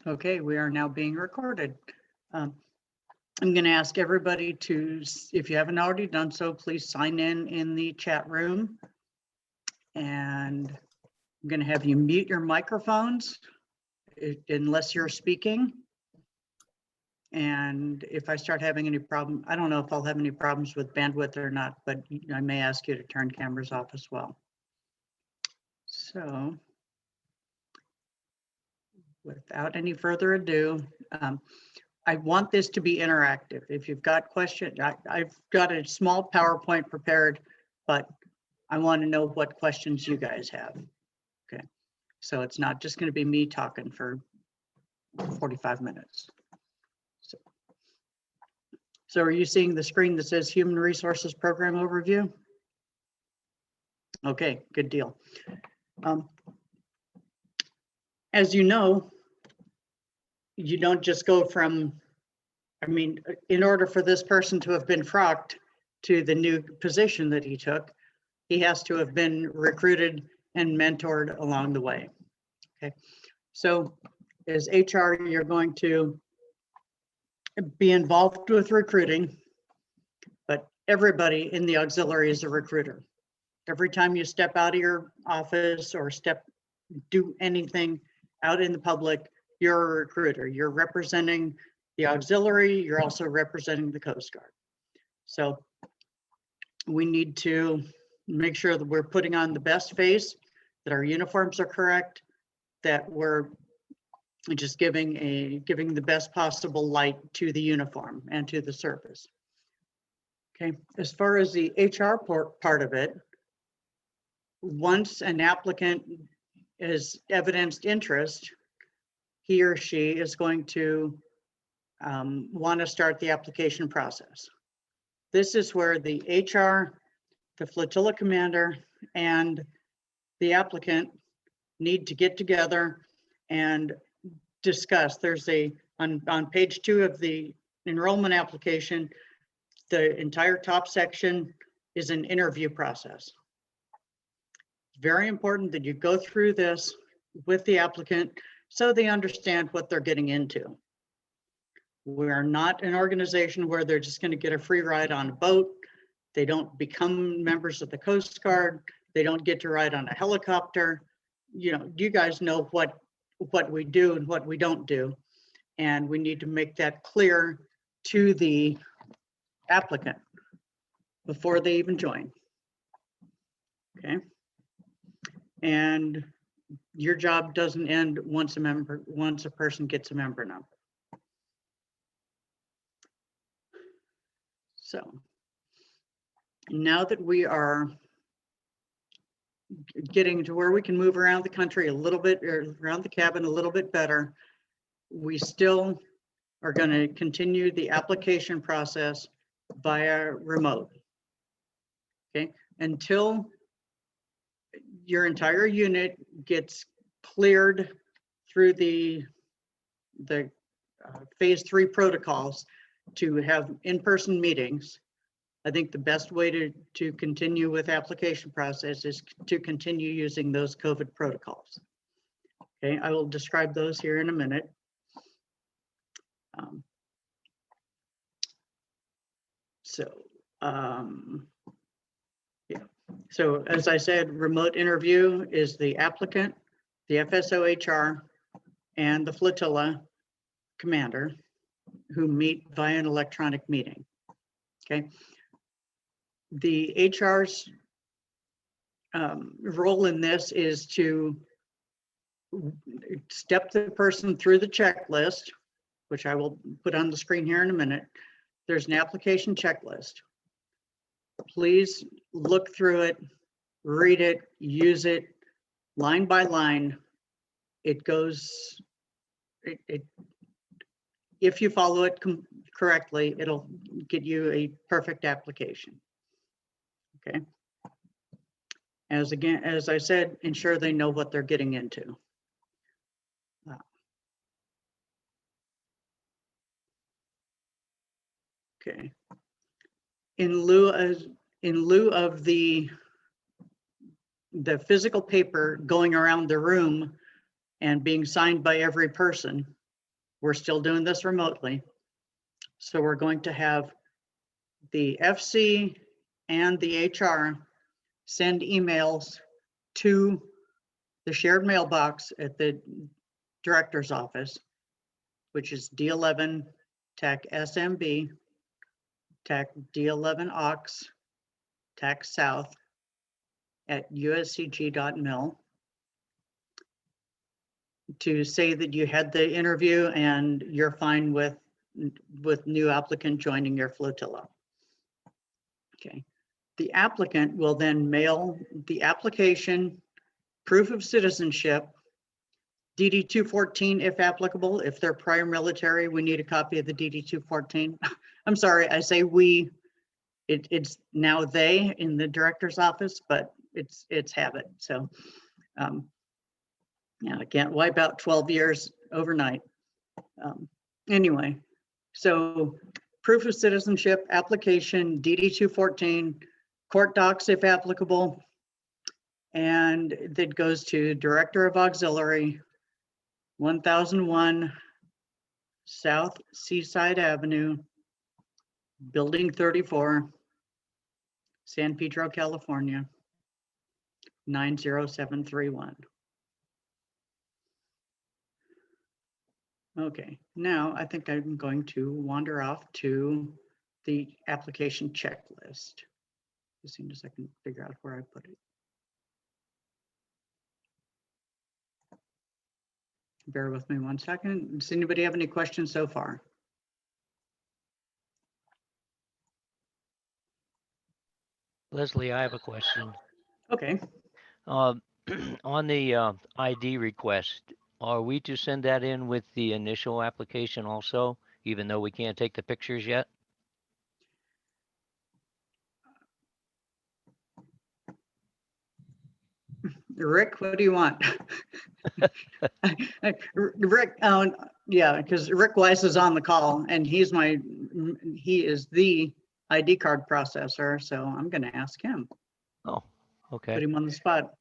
Okay, we are now being recorded. I'm going to ask everybody to, if you haven't already done so, please sign in the chat room. And I'm going to have you mute your microphones unless you're speaking. And if I start having any problem, I don't know if I'll have any problems with bandwidth or not, but I may ask you to turn cameras off as well. So without any further ado, I want this to be interactive. If you've got questions, I've got a small PowerPoint prepared, but I want to know what questions you guys have. Okay, so it's not just going to be me talking for 45 minutes. So are you seeing the screen that says Human Resources Program Overview? Okay, good deal. As you know, you don't just go from, I mean, in order for this person to have been frocked to the new position that he took, he has to have been recruited and mentored along the way. Okay, so as HR, you're going to be involved with recruiting, but everybody in the auxiliary is a recruiter. Every time you step out of your office or do anything out in the public, you're a recruiter. You're representing the auxiliary, you're also representing the Coast Guard. So we need to make sure that we're putting on the best face, that our uniforms are correct, that we're just giving the best possible light to the uniform and to the service. Okay, as far as the HR part of it, once an applicant has evidenced interest, he or she is going to want to start the application process. This is where the HR, the flotilla commander, and the applicant need to get together and discuss. There's on page 2 of the enrollment application, the entire top section is an interview process. It's very important that you go through this with the applicant so they understand what they're getting into. We are not an organization where they're just going to get a free ride on a boat. They don't become members of the Coast Guard. They don't get to ride on a helicopter. You know, you guys know what we do and what we don't do. And we need to make that clear to the applicant before they even join. Okay. And your job doesn't end once a person gets a member number. So now that we are getting to where we can move around the country a little bit, or around the cabin a little bit better, we still are going to continue the application process via remote. Okay, until your entire unit gets cleared through the phase 3 protocols to have in-person meetings. I think the best way to continue with application process is to continue using those COVID protocols. Okay, I will describe those here in a minute. Yeah. So as I said, remote interview is the applicant, the FSO-HR, and the flotilla commander who meet via an electronic meeting. Okay. The HR's role in this is to step the person through the checklist, which I will put on the screen here in a minute. There's an application checklist. Please look through it, read it, use it line by line. It goes, if you follow it correctly, it'll get you a perfect application. Okay. As I said, ensure they know what they're getting into. Okay. In lieu of the physical paper going around the room and being signed by every person, we're still doing this remotely. So we're going to have the FC and the HR send emails to the shared mailbox at the director's office, which is D11 TAC SMB, TAC D11 AUX, TAC South at uscg.mil, to say that you had the interview and you're fine with new applicant joining your flotilla. Okay. The applicant will then mail the application, proof of citizenship, DD-214 if applicable. If they're prior military, we need a copy of the DD-214. I'm sorry, I say we. It's now they in the director's office, but it's habit. So yeah, I can't wipe out 12 years overnight. Anyway, so proof of citizenship, application, DD-214, court docs if applicable, and that goes to Director of Auxiliary, 1001 South Seaside Avenue, Building 34, San Pedro, California, 90731. Okay, now I think I'm going to wander off to the application checklist as soon as I can figure out where I put it. Bear with me 1 second. Does anybody have any questions so far? Leslie, I have a question. Okay. On the ID request, are we to send that in with the initial application also, even though we can't take the pictures yet? Rick, what do you want? Rick, yeah, because Rick Weiss is on the call and he is the ID card processor. So I'm going to ask him. Oh, okay. Put him on the spot.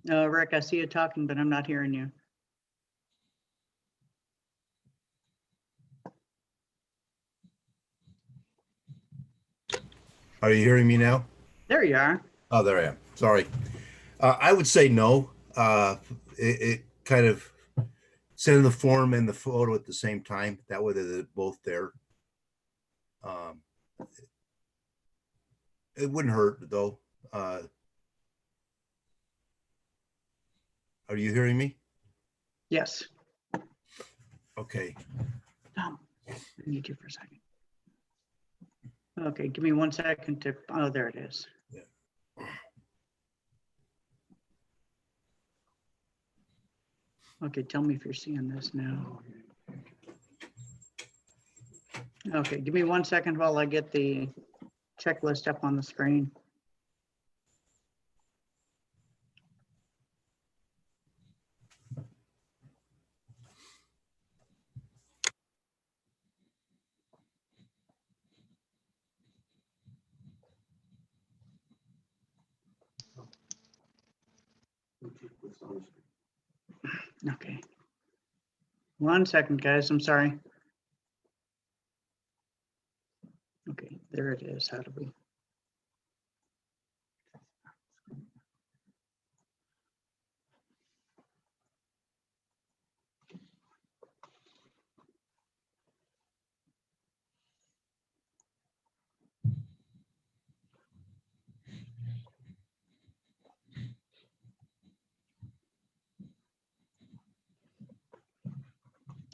Rick, I see you talking, but I'm not hearing you. E Are you hearing me now? There you are. Oh, there I am. Sorry. I would say no. It kind of send the form and the photo at the same time. That way they're both there. It wouldn't hurt though. Are you hearing me? Yes. Okay. Tom, I need you for a second. Okay, give me 1 second to, oh, there it is. Yeah. Okay, tell me if you're seeing this now. Okay, give me 1 second while I get the checklist up on the screen. Okay. 1 second, guys, I'm sorry. Okay, there it is. How do we?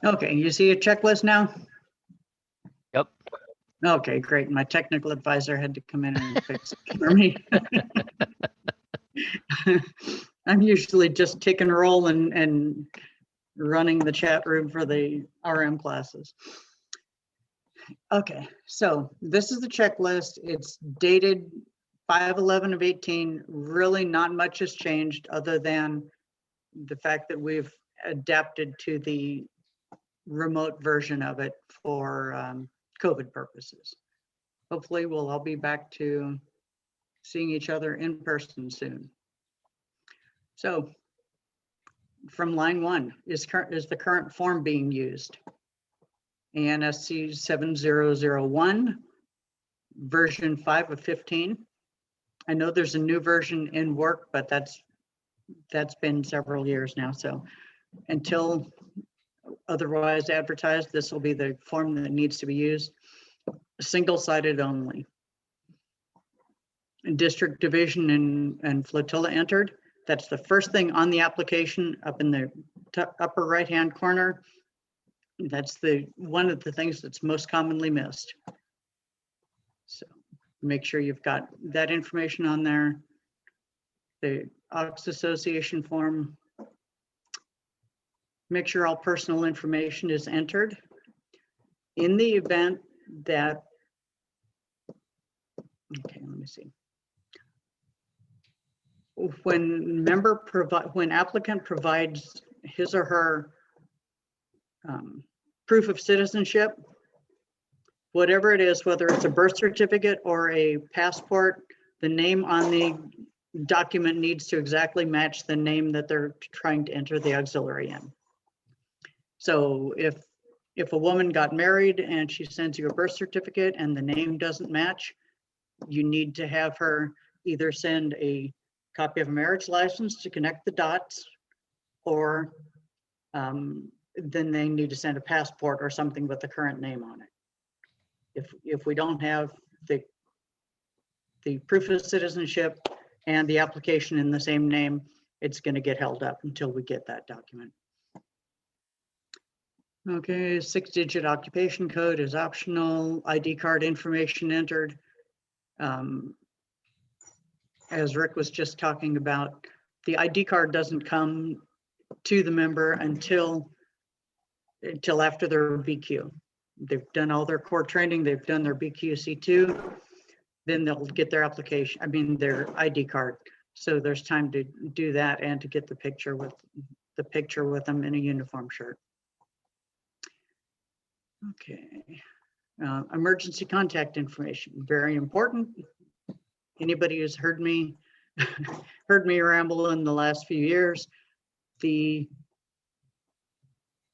Okay, you see a checklist now? Yep. Okay, great. My technical advisor had to come in and fix it for me. I'm usually just tick and roll and running the chat room for the RM classes. Okay, so this is the checklist. It's dated 5/11 of 18. Really not much has changed other than the fact that we've adapted to the remote version of it for COVID purposes. Hopefully we'll all be back to seeing each other in person soon. So from line 1, is the current form being used? ANSC 7001, version 5 of 15. I know there's a new version in work, but that's been several years now. So until otherwise advertised, this will be the form that needs to be used. Single-sided only. District division and flotilla entered. That's the first thing on the application up in the upper right-hand corner. That's one of the things that's most commonly missed. So make sure you've got that information on there. The Aux Association form. Make sure all personal information is entered. In the event that, okay, let me see. When applicant provides his or her proof of citizenship, whatever it is, whether it's a birth certificate or a passport, the name on the document needs to exactly match the name that they're trying to enter the auxiliary in. So if a woman got married and she sends you a birth certificate and the name doesn't match, you need to have her either send a copy of a marriage license to connect the dots, or then they need to send a passport or something with the current name on it. If we don't have the proof of citizenship and the application in the same name, it's going to get held up until we get that document. Okay, 6-digit occupation code is optional. ID card information entered. As Rick was just talking about, the ID card doesn't come to the member until after their BQ. They've done all their core training, they've done their Bqc2, then they'll get their their ID card. So there's time to do that and to get the picture with them in a uniform shirt. Okay, emergency contact information, very important. Anybody who's heard me ramble in the last few years, the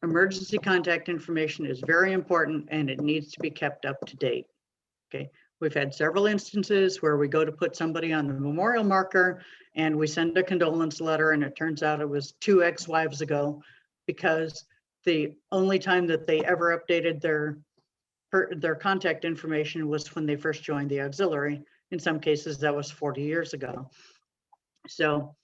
emergency contact information is very important and it needs to be kept up to date. Okay, we've had several instances where we go to put somebody on the memorial marker and we send a condolence letter and it turns out it was 2 ex-wives ago, because the only time that they ever updated their contact information was when they first joined the auxiliary. In some cases, that was 40 years ago. So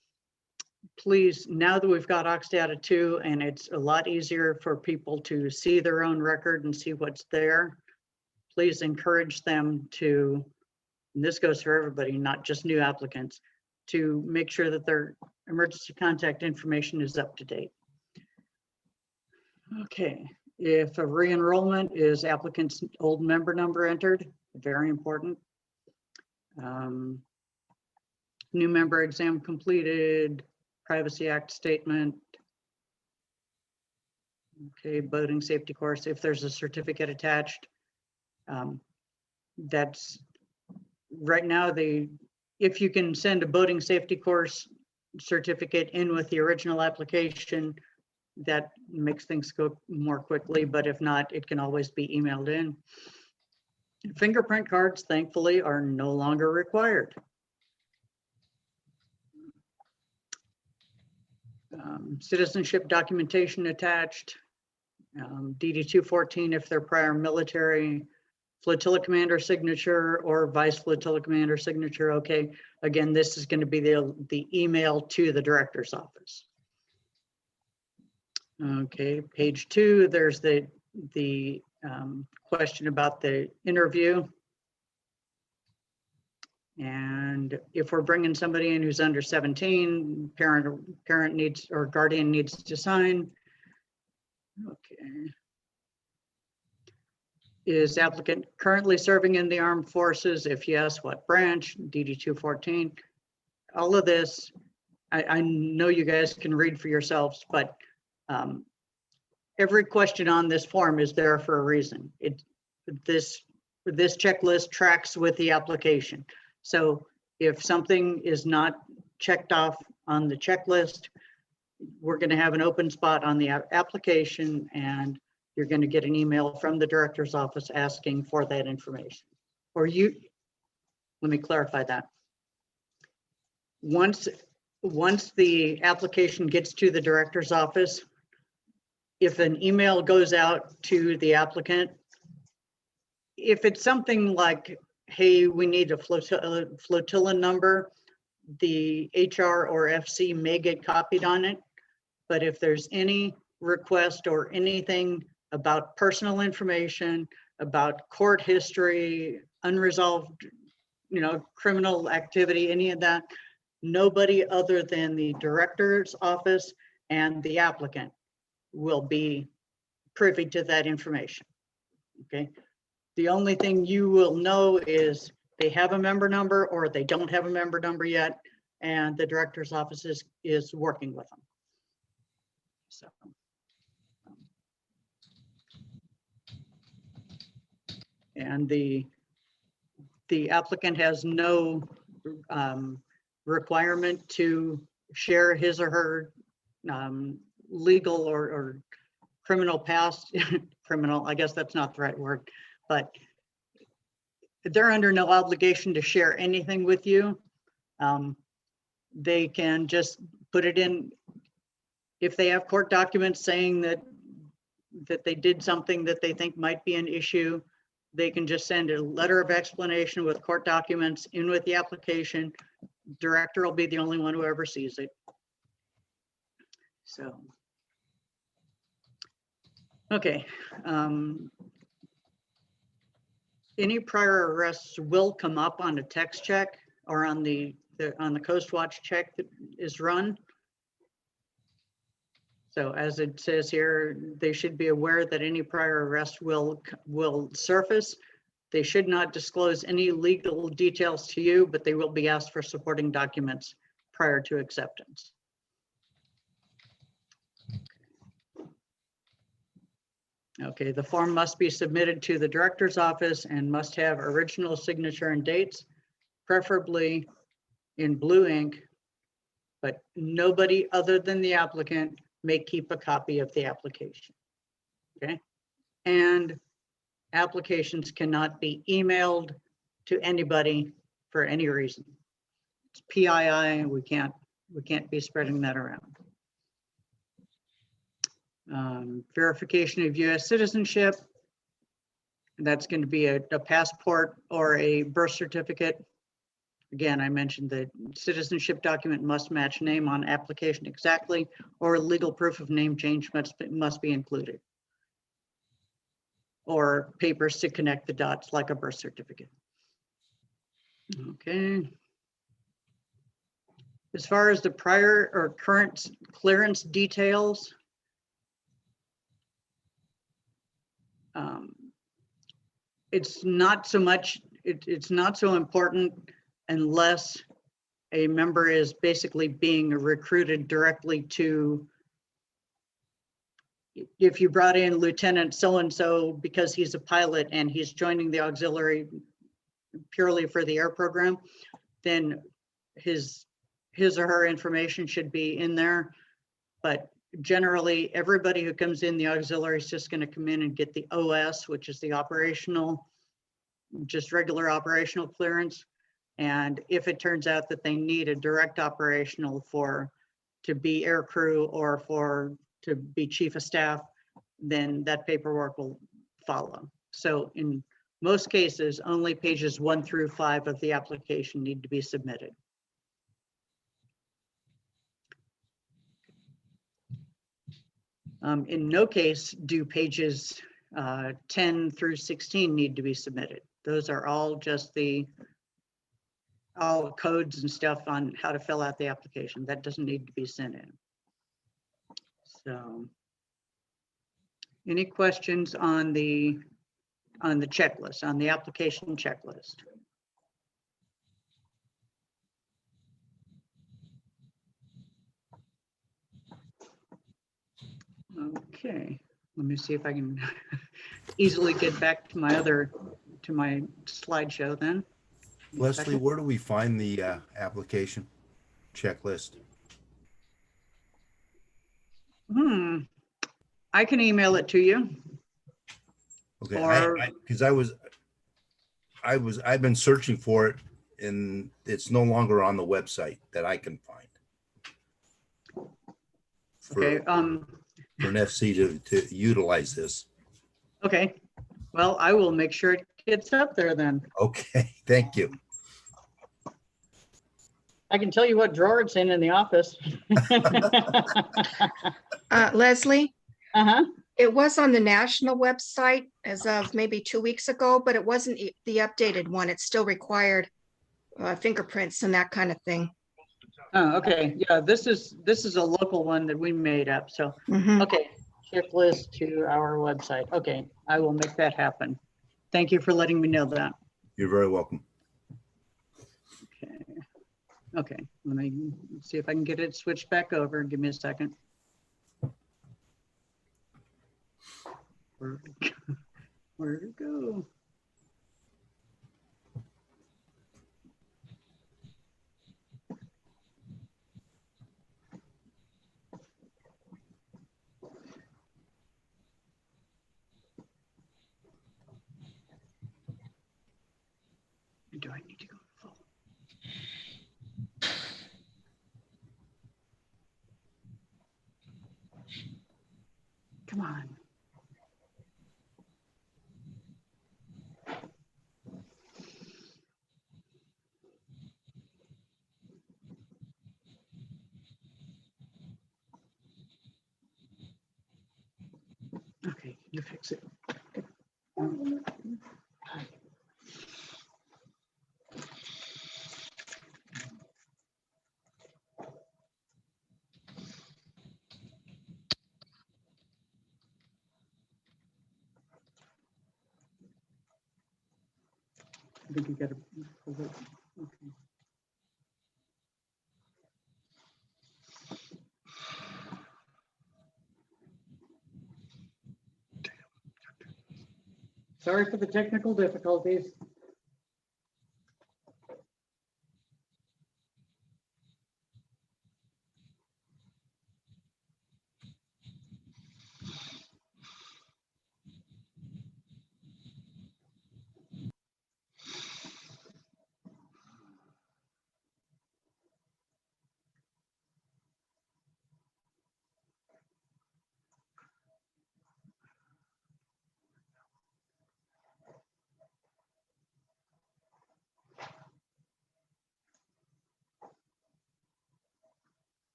please, now that we've got Oxdata 2 and it's a lot easier for people to see their own record and see what's there, please encourage them to, and this goes for everybody, not just new applicants, to make sure that their emergency contact information is up to date. Okay, if a re-enrollment is applicant's old member number entered, very important. New member exam completed, Privacy Act statement. Okay, boating safety course, if there's a certificate attached. That's right now, if you can send a boating safety course certificate in with the original application, that makes things go more quickly, but if not, it can always be emailed in. Fingerprint cards, thankfully, are no longer required. Citizenship documentation attached. DD-214 if they're prior military. Flotilla commander signature or vice flotilla commander signature. Okay, again, this is going to be the email to the director's office. Okay, page 2, there's the question about the interview. And if we're bringing somebody in who's under 17, parent needs or guardian needs to sign. Okay. Is applicant currently serving in the armed forces? If yes, what branch? DD-214. All of this, I know you guys can read for yourselves, but every question on this form is there for a reason. This checklist tracks with the application. So if something is not checked off on the checklist, we're going to have an open spot on the application, and you're going to get an email from the director's office asking for that information. Or let me clarify that. Once the application gets to the director's office, if an email goes out to the applicant, if it's something like, hey, we need a flotilla number, the HR or FC may get copied on it. But if there's any request or anything about personal information, about court history, unresolved, criminal activity, any of that, nobody other than the director's office and the applicant will be privy to that information. Okay. The only thing you will know is they have a member number or they don't have a member number yet, and the director's office is working with them. So. And the applicant has no requirement to share his or her legal or criminal past. Criminal, I guess that's not the right word, but they're under no obligation to share anything with you. They can just put it in. If they have court documents saying that they did something that they think might be an issue, they can just send a letter of explanation with court documents in with the application. Director will be the only one who ever sees it. So, okay. Any prior arrests will come up on a text check or on the Coast Watch check that is run. So as it says here, they should be aware that any prior arrest will surface. They should not disclose any legal details to you, but they will be asked for supporting documents prior to acceptance. Okay, the form must be submitted to the director's office and must have original signature and dates, preferably in blue ink, but nobody other than the applicant may keep a copy of the application. Okay, and applications cannot be emailed to anybody for any reason. It's PII, we can't be spreading that around. Verification of US citizenship, that's going to be a passport or a birth certificate. Again, I mentioned the citizenship document must match name on application exactly, or legal proof of name change must be included. Or papers to connect the dots like a birth certificate. Okay. As far as the prior or current clearance details, it's not so much, it's not so important unless a member is basically being recruited directly to, if you brought in Lieutenant so-and-so because he's a pilot and he's joining the auxiliary purely for the air program, then his or her information should be in there. But generally, everybody who comes in the auxiliary is just going to come in and get the OS, which is the operational, just regular operational clearance. And if it turns out that they need a direct operational to be air crew or to be chief of staff, then that paperwork will follow. So in most cases, only pages 1 through 5 of the application need to be submitted. In no case do pages 10 through 16 need to be submitted. Those are all just all codes and stuff on how to fill out the application. That doesn't need to be sent in. So, any questions on the checklist, on the application checklist? Okay, let me see if I can easily get back to my slideshow then. Leslie, where do we find the application checklist? I can email it to you. Okay, Or- because I've been searching for it and it's no longer on the website that I can find. Okay, For an FC to utilize this. okay. Well, I will make sure it gets up there then. Okay, thank you. I can tell you what drawer it's in the office. Leslie, Uh-huh. it was on the national website as of maybe 2 weeks ago, but it wasn't the updated one. It still required fingerprints and that kind of thing. Oh, okay. Yeah, this is a local one that we made up. So, Mhm. okay. Checklist to our website. Okay, I will make that happen. Thank you for letting me know that. You're very welcome. Okay. Okay, let me see if I can get it switched back over. Give me a second. Where'd it go? Do I need to go full? Come on. Okay, you fix it. I think you gotta pull it. Okay. Sorry for the technical difficulties.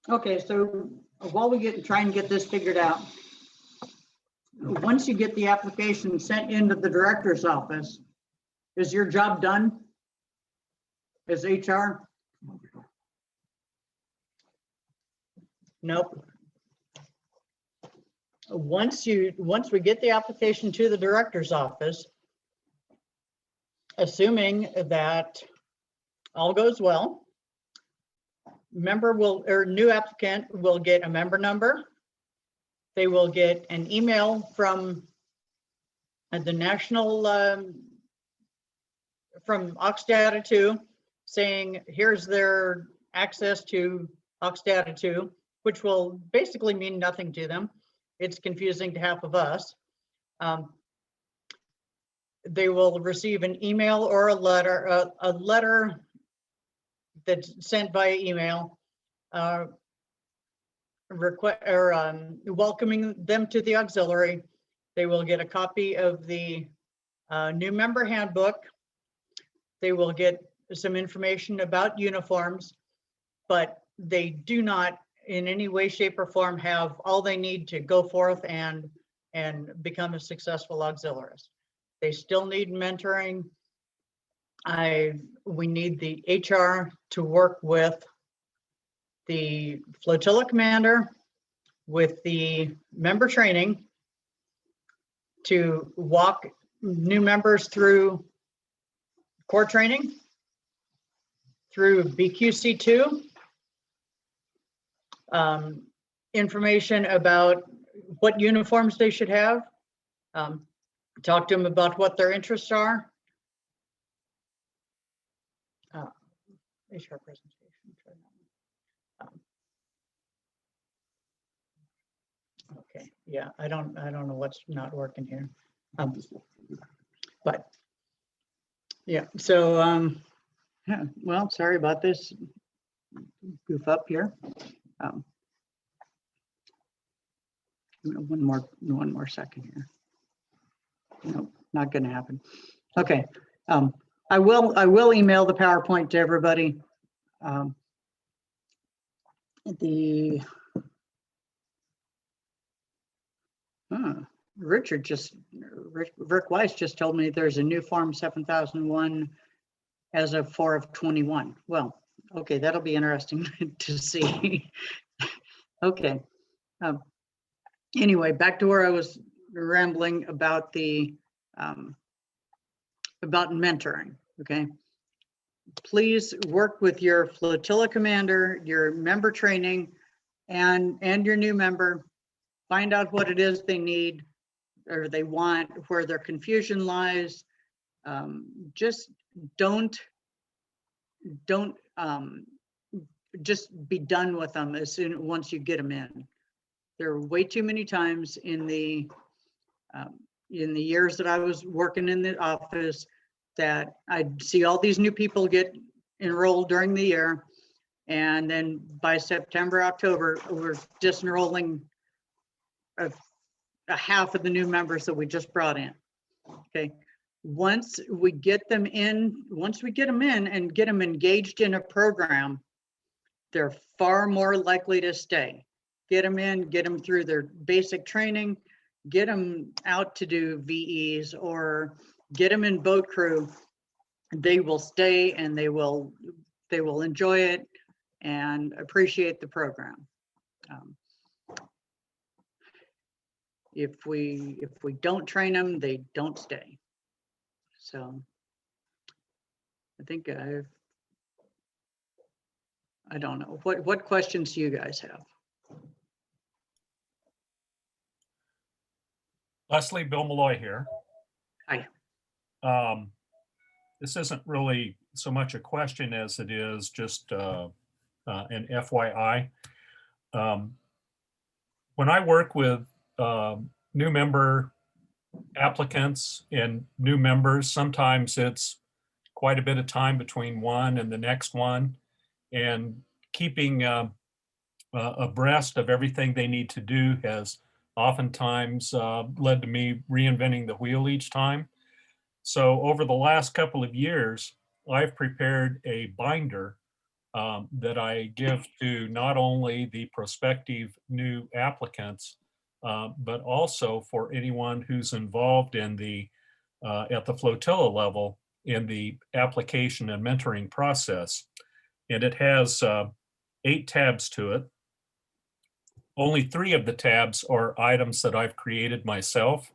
Okay, so while we try and get this figured out, once you get the application sent into the director's office, is your job done as HR? Nope. Once we get the application to the director's office, assuming that all goes well, new applicant will get a member number. They will get an email from the national, from Oxdata 2 saying, here's their access to Oxdata 2, which will basically mean nothing to them. It's confusing to half of us. They will receive an email or a letter that's sent via email, welcoming them to the auxiliary. They will get a copy of the new member handbook. They will get some information about uniforms, but they do not in any way, shape, or form have all they need to go forth and become a successful auxiliarist. They still need mentoring. We need the HR to work with the flotilla commander, with the member training, to walk new members through core training, through Bqc2, information about what uniforms they should have. Talk to them about what their interests are. HR presentation. Okay, yeah, I don't know what's not working here. But yeah, so yeah, well, sorry about this goof up here. One more second here. Nope, not going to happen. Okay, I will email the PowerPoint to everybody. Rick Weiss just told me there's a new Form 7001 as of 4/21. Well, okay, that'll be interesting to see. Okay. Anyway, back to where I was rambling about the about mentoring. Okay. Please work with your flotilla commander, your member training, and your new member. Find out what it is they need or they want, where their confusion lies. Just don't just be done with them once you get them in. There are way too many times in the years that I was working in the office that I'd see all these new people get enrolled during the year, and then by September, October, we're disenrolling a half of the new members that we just brought in. Okay, once we get them in and get them engaged in a program, they're far more likely to stay. Get them in, get them through their basic training, get them out to do VEs or get them in boat crew. They will stay and they will enjoy it and appreciate the program. If we don't train them, they don't stay. So I think I don't know. What questions do you guys have? Leslie, Bill Malloy here. Hi. This isn't really so much a question as it is just an FYI. When I work with new member applicants and new members, sometimes it's quite a bit of time between one and the next one, and keeping abreast of everything they need to do has oftentimes led to me reinventing the wheel each time. So over the last couple of years, I've prepared a binder that I give to not only the prospective new applicants, but also for anyone who's involved in the at the flotilla level in the application and mentoring process. And it has 8 tabs to it. Only 3 of the tabs are items that I've created myself.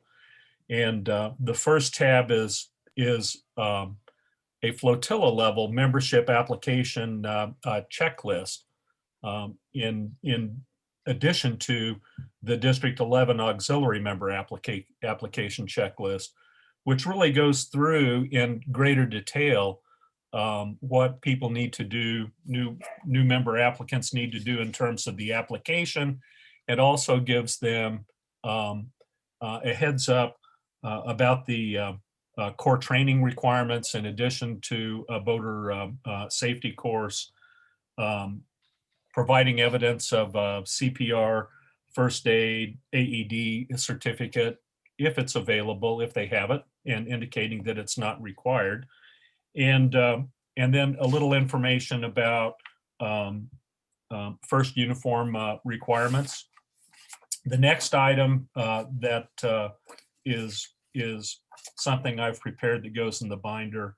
And the first tab is a flotilla level membership application checklist in addition to the District 11 auxiliary member application checklist, which really goes through in greater detail what people need to do, new member applicants need to do in terms of the application. It also gives them a heads up about the core training requirements in addition to a boater safety course, providing evidence of CPR, first aid, AED certificate, if it's available, if they have it, and indicating that it's not required. And then a little information about first uniform requirements. The next item that is something I've prepared that goes in the binder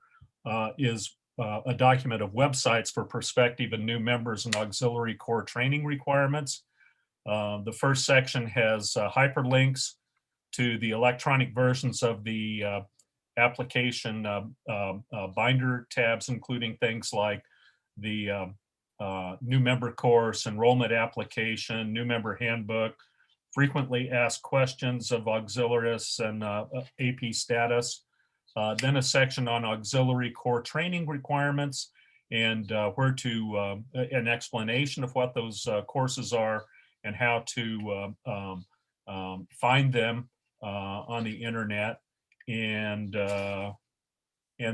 is a document of websites for prospective and new members and auxiliary core training requirements. The first section has hyperlinks to the electronic versions of the application binder tabs, including things like the new member course, enrollment application, new member handbook, frequently asked questions of auxiliaries and AP status. Then a section on auxiliary core training requirements and where to, an explanation of what those courses are and how to find them on the internet. And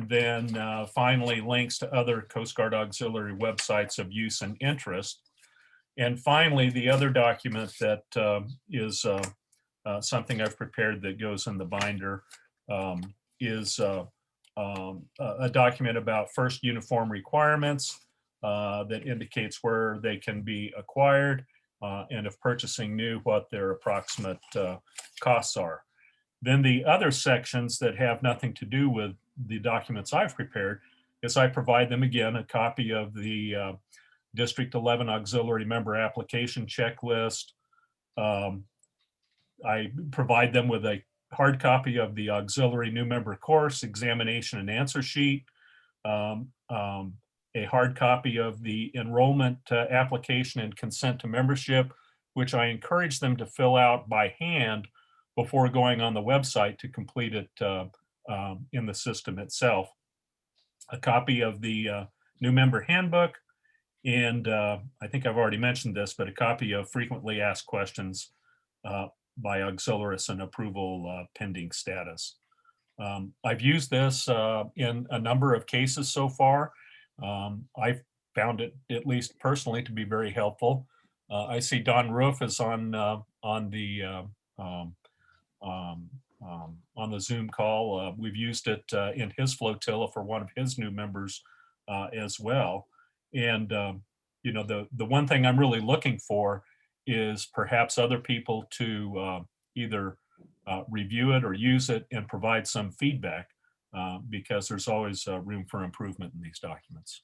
then finally links to other Coast Guard auxiliary websites of use and interest. And finally, the other document that is something I've prepared that goes in the binder is a document about first uniform requirements that indicates where they can be acquired and if purchasing new, what their approximate costs are. Then the other sections that have nothing to do with the documents I've prepared is I provide them again a copy of the District 11 Auxiliary Member Application Checklist. I provide them with a hard copy of the Auxiliary New Member Course Examination and Answer Sheet, a hard copy of the Enrollment Application and Consent to Membership, which I encourage them to fill out by hand before going on the website to complete it in the system itself. A copy of the New Member Handbook, and I think I've already mentioned this, but a copy of frequently asked questions by auxiliaries and approval pending status. I've used this in a number of cases so far. I've found it, at least personally, to be very helpful. I see Don Roof is on the Zoom call. We've used it in his flotilla for one of his new members as well. And you know, the one thing I'm really looking for is perhaps other people to either review it or use it and provide some feedback because there's always room for improvement in these documents.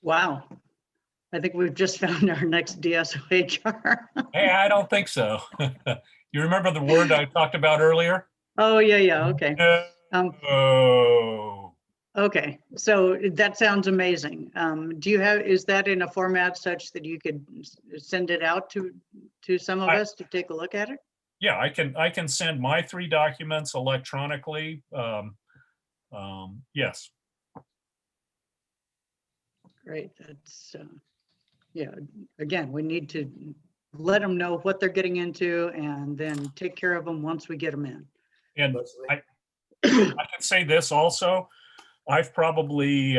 Wow. I think we've just found our next DSO-HR. Hey, I don't think so. You remember the word I talked about earlier? Oh, yeah, okay. Oh. Okay, so that sounds amazing. Do you have, is that in a format such that you could send it out to some of us to take a look at it? Yeah, I can send my 3 documents electronically. Yes. Great, that's, yeah, again, we need to let them know what they're getting into and then take care of them once we get them in. And I can say this also, I've probably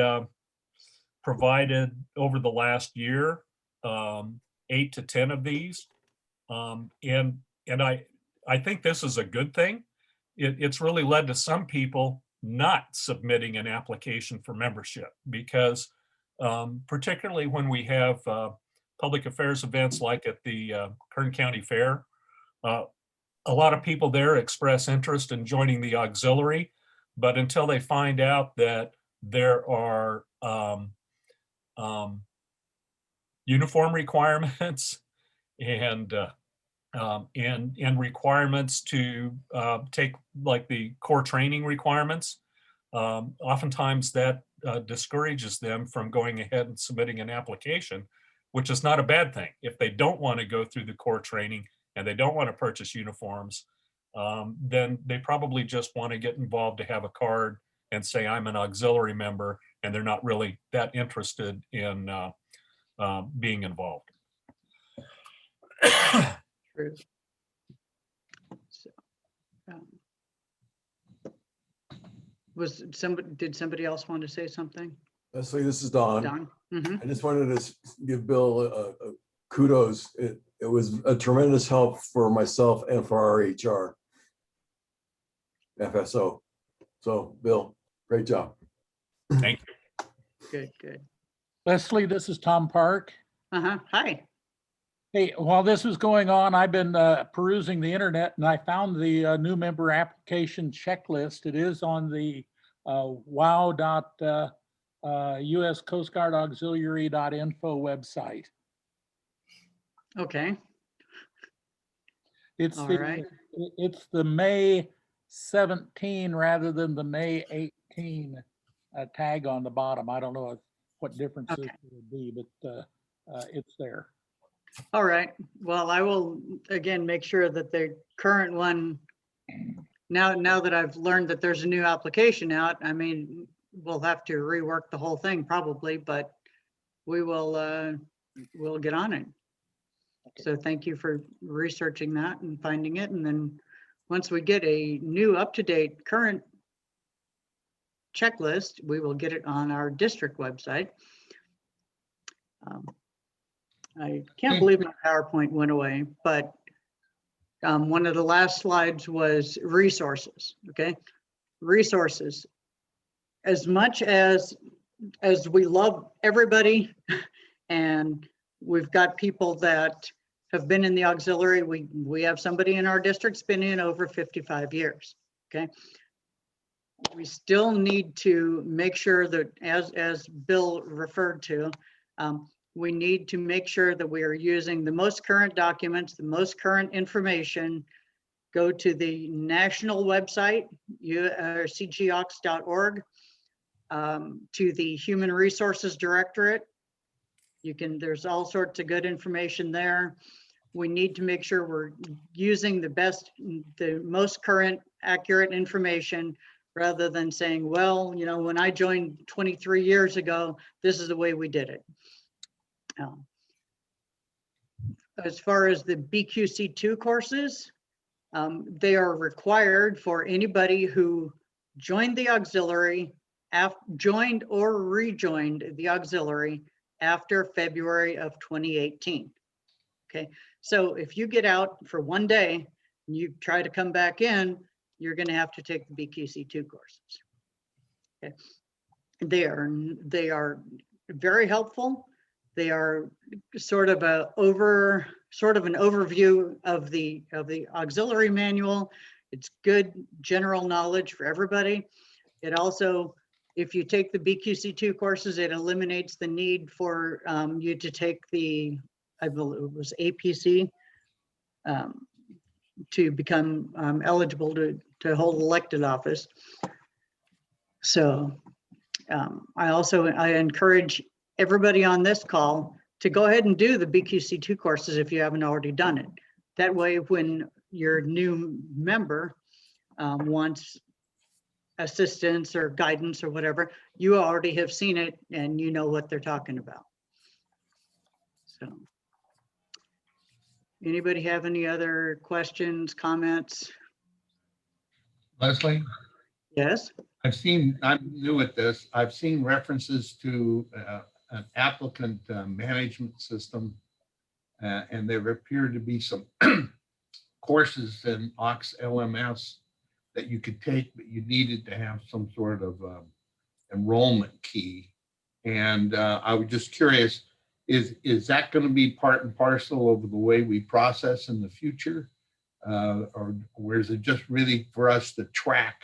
provided over the last year 8 to 10 of these. And I think this is a good thing. It's really led to some people not submitting an application for membership because particularly when we have public affairs events like at the Kern County Fair, a lot of people there express interest in joining the auxiliary, but until they find out that there are uniform requirements and requirements to take like the core training requirements, oftentimes that discourages them from going ahead and submitting an application, which is not a bad thing. If they don't want to go through the core training and they don't want to purchase uniforms, then they probably just want to get involved to have a card and say, I'm an auxiliary member, and they're not really that interested in being involved. True. So, did somebody else want to say something? Leslie, this is Don. Don? Mhm. I just wanted to give Bill kudos. It was a tremendous help for myself and for our HR FSO. So Bill, great job. Thank you. Good. Leslie, this is Tom Park. Hi. Hey, while this was going on, I've been perusing the internet and I found the new member application checklist. It is on the wow.US Coast Guard Auxiliary.info website. Okay. It's All the right. it's the May 17 rather than the May 18 tag on the bottom. I don't know what differences Okay. there would be, but it's there. All right. Well, I will again make sure that the current one, now that I've learned that there's a new application out, I mean, we'll have to rework the whole thing probably, but we will we'll get on it. So thank you for researching that and finding it. And then once we get a new up-to-date current checklist, we will get it on our district website. I can't believe my PowerPoint went away, but one of the last slides was resources, okay? Resources. As much as we love everybody and we've got people that have been in the auxiliary, we have somebody in our district's been in over 55 years, okay? We still need to make sure that, as Bill referred to, we need to make sure that we are using the most current documents, the most current information. Go to the national website, cgox.org, to the Human Resources Directorate. There's all sorts of good information there. We need to make sure we're using the most current, accurate information rather than saying, well, you know, when I joined 23 years ago, this is the way we did it. As far as the Bqc2 courses, they are required for anybody who joined the auxiliary, joined or rejoined the auxiliary after February of 2018. Okay, so if you get out for one day and you try to come back in, you're going to have to take the Bqc2 courses. Okay, they are very helpful. They are sort of an overview of the auxiliary manual. It's good general knowledge for everybody. It also, if you take the Bqc2 courses, it eliminates the need for you to take the, I believe it was APC, to become eligible to hold elected office. So I encourage everybody on this call to go ahead and do the Bqc2 courses if you haven't already done it. That way, when your new member wants assistance or guidance or whatever, you already have seen it and you know what they're talking about. So, anybody have any other questions, comments? Leslie, Yes. I'm new at this. I've seen references to an applicant management system, and there appear to be some courses in Aux LMS that you could take, but you needed to have some sort of enrollment key. And I was just curious, is that going to be part and parcel of the way we process in the future? Or is it just really for us to track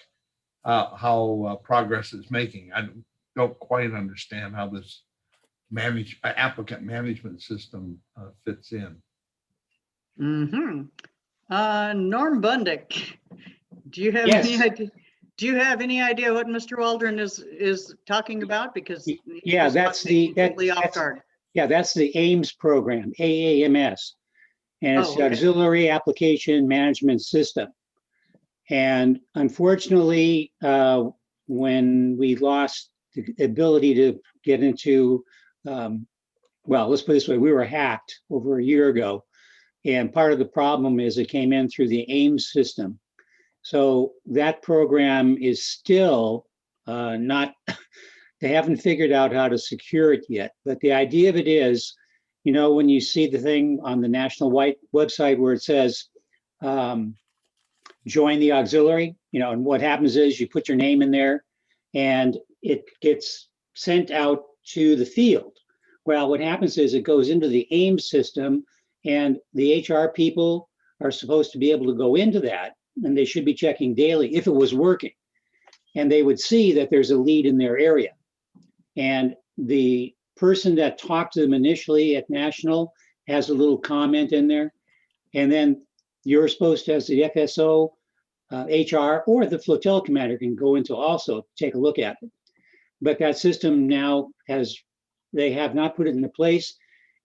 how progress is making? I don't quite understand how this applicant management system fits in. Mm-hmm. Norm Bundick, do you have Yes. any idea? Do you have any idea what Mr. Waldron is talking about? Because Yeah, that's the completely off guard. yeah, that's the AIMS program, AAMS, and it's Oh, the okay. Auxiliary Application Management System. And unfortunately, when we lost the ability to get into, well, let's put it this way, we were hacked over a year ago. And part of the problem is it came in through the AIMS system. So that program is still not, they haven't figured out how to secure it yet. But the idea of it is, you know, when you see the thing on the national website where it says, join the auxiliary, you know, and what happens is you put your name in there and it gets sent out to the field. Well, what happens is it goes into the AIMS system and the HR people are supposed to be able to go into that, and they should be checking daily if it was working. And they would see that there's a lead in their area. And the person that talked to them initially at National has a little comment in there. And then you're supposed to, as the FSO, HR, or the Flotilla commander can go into also take a look at it. But that system now has they have not put it into place.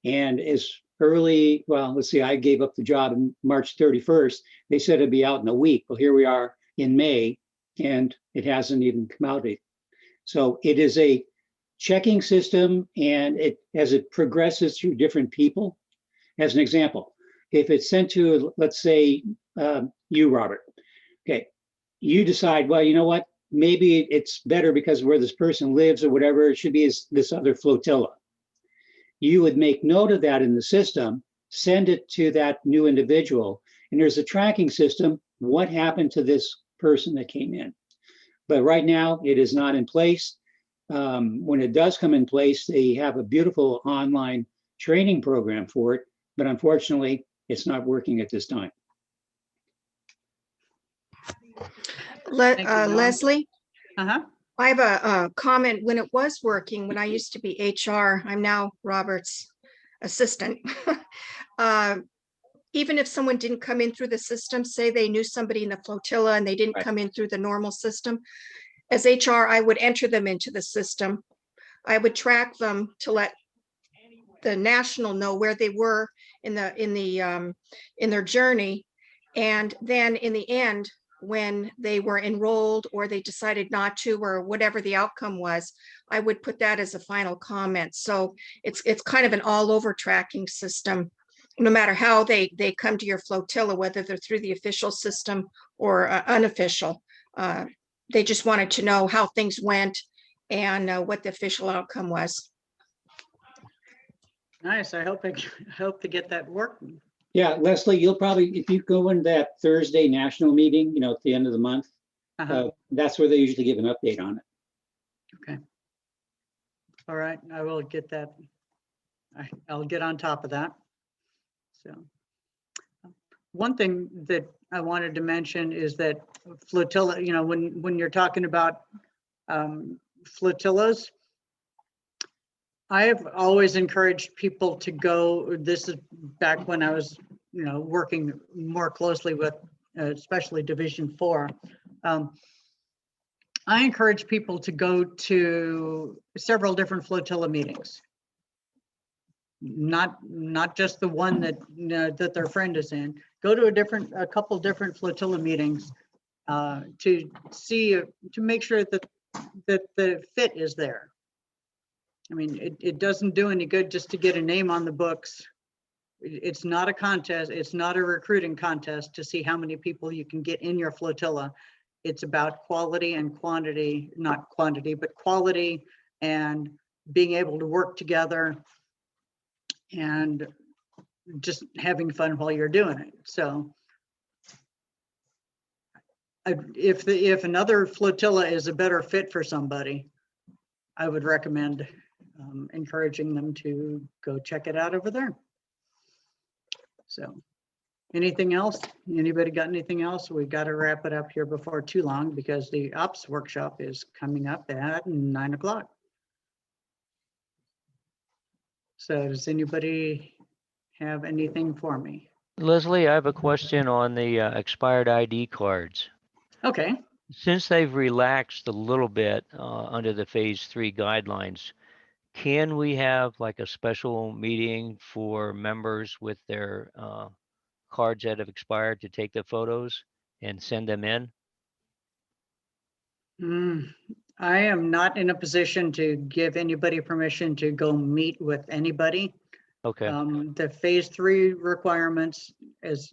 And as early, well, let's see, I gave up the job on March 31st. They said it'd be out in a week. Well, here we are in May, and it hasn't even come out yet. So it is a checking system, and as it progresses through different people. As an example, if it's sent to, let's say, you, Robert, okay, you decide, well, you know what, maybe it's better because where this person lives or whatever, it should be this other flotilla. You would make note of that in the system, send it to that new individual, and there's a tracking system. What happened to this person that came in? But right now, it is not in place. When it does come in place, they have a beautiful online training program for it, but unfortunately, it's not working at this time. Thank you, Dawn. Leslie, Uh-huh. I have a comment. When it was working, when I used to be HR, I'm now Robert's assistant. Even if someone didn't come in through the system, say they knew somebody in the flotilla and they didn't Right. come in through the normal system, as HR, I would enter them into the system. I would track them to let the national know where they were in their journey. And then in the end, when they were enrolled or they decided not to, or whatever the outcome was, I would put that as a final comment. So it's kind of an all over tracking system, no matter how they come to your flotilla, whether they're through the official system or unofficial. They just wanted to know how things went and what the official outcome was. Nice. I hope to get that working. Yeah, Leslie, you'll probably, if you go in that Thursday national meeting, at the end of the month, Uh-huh. that's where they usually give an update on it. Okay. All right. I will get that. I'll get on top of that. So one thing that I wanted to mention is that flotilla, when you're talking about flotillas, I have always encouraged people to go, this is back when I was, working more closely with especially Division 4. I encourage people to go to several different flotilla meetings. Not just the one that that their friend is in. Go to a couple different flotilla meetings to make sure that the fit is there. I mean, it doesn't do any good just to get a name on the books. It's not a contest. It's not a recruiting contest to see how many people you can get in your flotilla. It's about quality and quantity, not quantity, but quality and being able to work together and just having fun while you're doing it. So if another flotilla is a better fit for somebody, I would recommend encouraging them to go check it out over there. So anything else? Anybody got anything else? We got to wrap it up here before too long because the ops workshop is coming up at 9 o'clock. So does anybody have anything for me? Leslie, I have a question on the expired ID cards. Okay. Since they've relaxed a little bit under the phase 3 guidelines, can we have like a special meeting for members with their cards that have expired to take the photos and send them in? I am not in a position to give anybody permission to go meet with anybody. Okay. The phase 3 requirements, as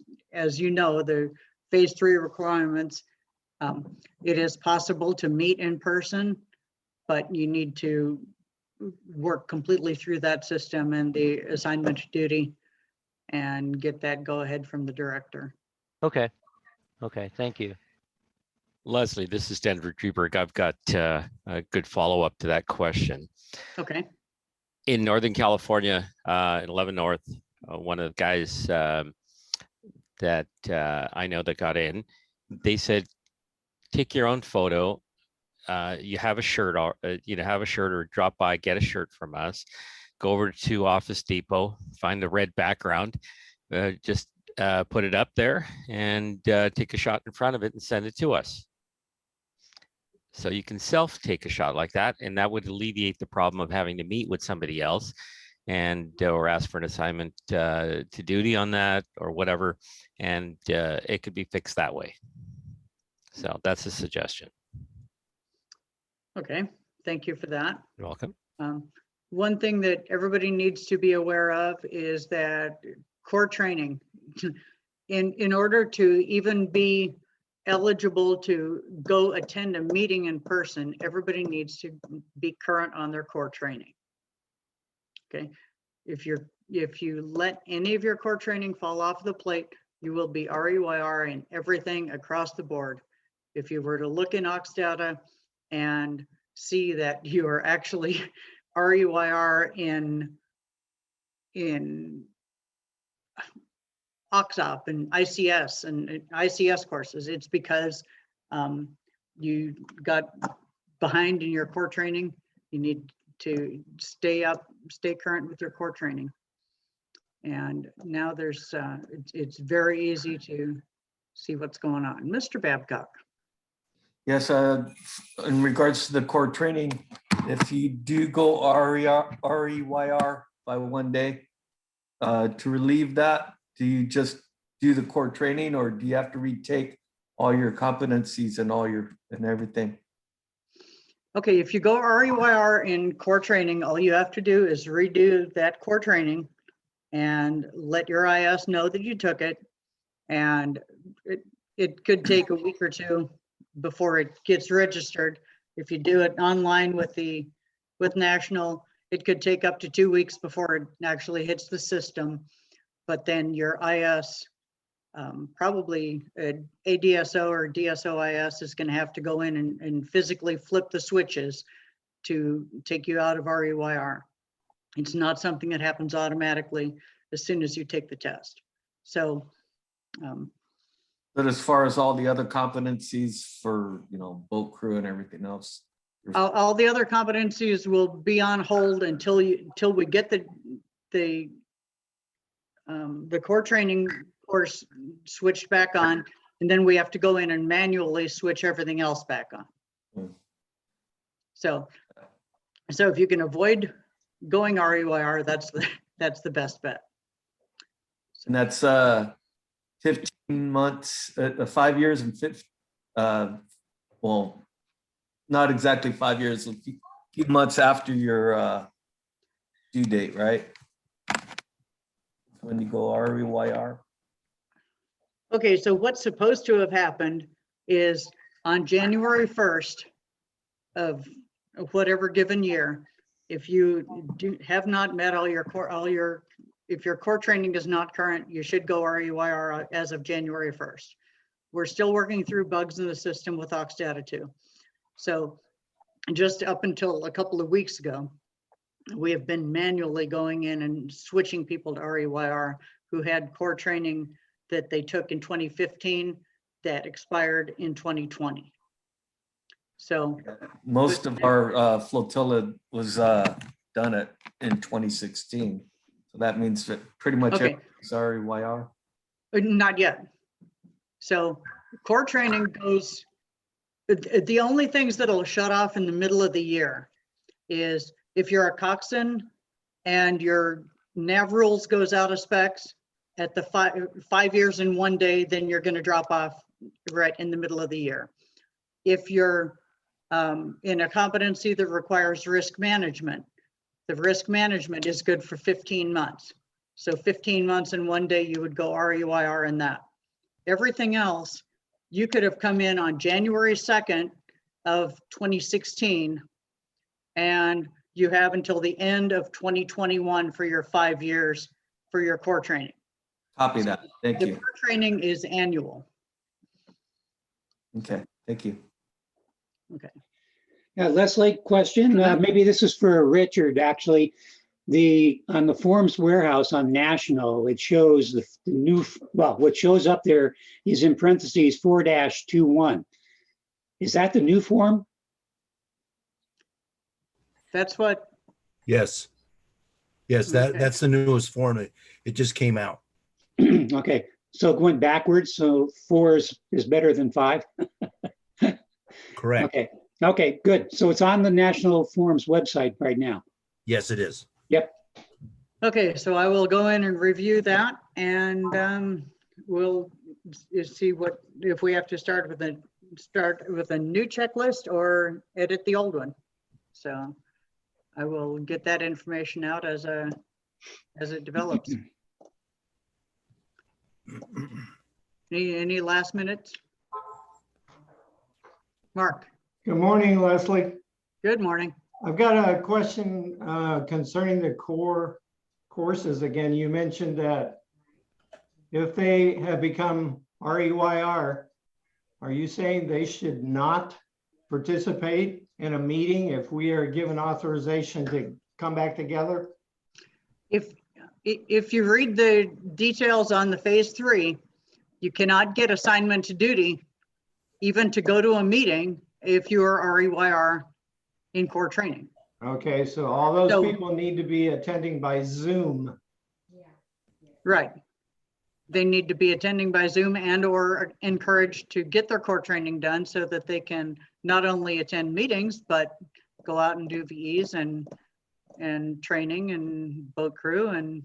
you know, the phase 3 requirements, it is possible to meet in person, but you need to work completely through that system and the assignment duty and get that go ahead from the director. Okay. Okay. Thank you. Leslie, this is Denver Dreberg. I've got a good follow-up to that question. Okay. In Northern California, in 11 North, one of the guys that I know that got in, they said, take your own photo. You have a shirt, or drop by, get a shirt from us. Go over to Office Depot, find the red background, just put it up there and take a shot in front of it and send it to us. So you can self take a shot like that, and that would alleviate the problem of having to meet with somebody else and or ask for an assignment to duty on that or whatever, and it could be fixed that way. So that's a suggestion. Okay, thank you for that. You're welcome. One thing that everybody needs to be aware of is that core training, in order to even be eligible to go attend a meeting in person, everybody needs to be current on their core training. Okay, if you let any of your core training fall off the plate, you will be REYR in everything across the board. If you were to look in Oxdata and see that you are actually REYR in OXOP and ICS and ICS courses, it's because you got behind in your core training. You need to stay current with your core training. And now there's, it's very easy to see what's going on. Mr. Babcock. Yes, in regards to the core training, if you do go REYR by 1 day, to relieve that, do you just do the core training, or do you have to retake all your competencies and everything? Okay, if you go REYR in core training, all you have to do is redo that core training and let your IS know that you took it. And it could take a week or two before it gets registered. If you do it online with National, it could take up to 2 weeks before it actually hits the system. But then your IS, probably a DSO or DSO-IS is going to have to go in and physically flip the switches to take you out of REYR. It's not something that happens automatically as soon as you take the test. So, but as far as all the other competencies for, boat crew and everything else, all the other competencies will be on hold until we get the core training course switched back on, and then we have to go in and manually switch everything else back on. So if you can avoid going REYR, that's the best bet. and that's 15 months, 5 years and 50. Well, not exactly 5 years, a few months after your due date, right? When you go REYR. Okay, so what's supposed to have happened is on January 1st of whatever given year, if you have not met if your core training is not current, you should go REYR as of January 1st. We're still working through bugs in the system with Oxdata 2. So just up until a couple of weeks ago, we have been manually going in and switching people to REYR who had core training that they took in 2015 that expired in 2020. So most of our flotilla was done in 2016. So that means that pretty much everything's REYR. Not yet. So core training goes, the only things that'll shut off in the middle of the year is if you're a coxswain and your nav rules goes out of specs at the 5 years in 1 day, then you're going to drop off right in the middle of the year. If you're in a competency that requires risk management, the risk management is good for 15 months. So 15 months in 1 day, you would go REYR in that. Everything else, you could have come in on January 2nd of 2016, and you have until the end of 2021 for your 5 years for your core training. Copy that. Thank The you. core training is annual. Okay, thank you. Okay. Yeah, Leslie, question. Maybe this is for Richard, actually. On the forms warehouse on National, it shows the new, well, what shows up there is in parentheses 4-21. Is that the new form? That's what, Yes. Yes, Okay. that's the newest form. It just came out. Okay, so going backwards, so 4 is better than 5? Correct. Okay, Okay, good. So it's on the National Forums website right now. Yes, it is. Yep. Okay, so I will go in and review that and we'll see what, if we have to start with a new checklist or edit the old one. So I will get that information out as it develops. Any last minutes? Mark, Good morning, Leslie. good morning. I've got a question concerning the core courses. Again, you mentioned that if they have become REYR, are you saying they should not participate in a meeting if we are given authorization to come back together? If you read the details on the phase 3, you cannot get assignment to duty, even to go to a meeting if you are REYR in core training. Okay, so all those So- people need to be attending by Zoom. Right. They need to be attending by Zoom and or encouraged to get their core training done so that they can not only attend meetings, but go out and do VEs and training and boat crew and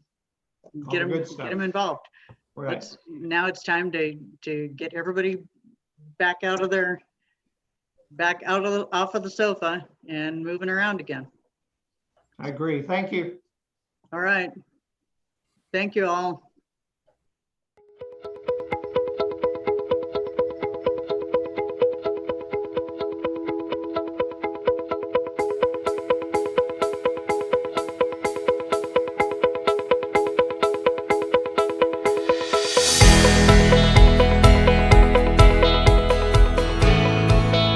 All get the them, good stuff. involved. Right. Now it's time to get everybody back out of their, off of the sofa and moving around again. I agree. Thank you. All right. Thank you all.